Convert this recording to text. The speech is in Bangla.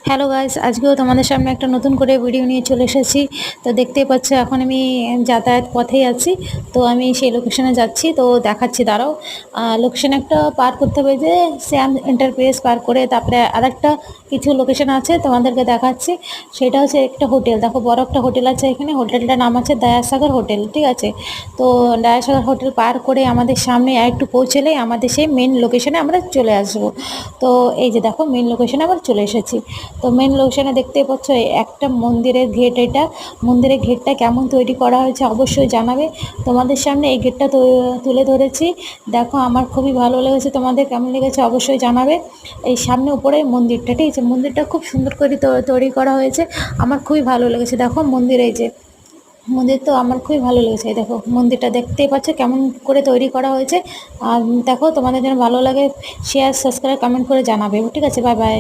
হ্যালো গাইস, আজকেও তোমাদের সামনে একটা নতুন করে ভিডিও নিয়ে চলে এসেছি। তো দেখতেই পাচ্ছ এখন আমি যাতায়াত পথেই আছি। তো আমি সেই লোকেশনে যাচ্ছি, তো দেখাচ্ছি দাঁড়াও। লোকেশন একটা পার করতে হবে, যে শ্যাম এন্টারপ্রাইজ পার করে তারপরে আরেকটা কিছু লোকেশন আছে তোমাদেরকে দেখাচ্ছি। সেটা হচ্ছে একটা হোটেল, দেখো বড় একটা হোটেল আছে এখানে। হোটেলটার নাম আছে দয়াসাগর হোটেল, ঠিক আছে। তো দয়াসাগর হোটেল পার করে আমাদের সামনে আর একটু পৌঁছলেই আমাদের সেই মেন লোকেশনে আমরা চলে আসব। তো এই যে দেখো মেন লোকেশনে আবার চলে এসেছি। তো মেন লোকেশনে দেখতে পাচ্ছ একটা মন্দিরের গেট। এটা মন্দিরের গেটটা কেমন তৈরি করা হয়েছে অবশ্যই জানাবে। তোমাদের সামনে এই গেটটা তুলে ধরেছি। দেখো আমার খুবই ভালো লেগেছে, তোমাদের কেমন লেগেছে অবশ্যই জানাবে। এই সামনে উপরে মন্দিরটা, ঠিক আছে, মন্দিরটা খুব সুন্দর করে তৈরি করা হয়েছে। আমার খুবই ভালো লেগেছে। দেখো মন্দির, এই যে মন্দির, তো আমার খুবই ভালো লেগেছে। এই দেখো মন্দিরটা দেখতেই পাচ্ছ কেমন করে তৈরি করা হয়েছে। আর দেখো তোমাদের যেন ভালো লাগে শেয়ার সাবস্ক্রাইব কমেন্ট করে জানাবে, ঠিক আছে। Bye bye.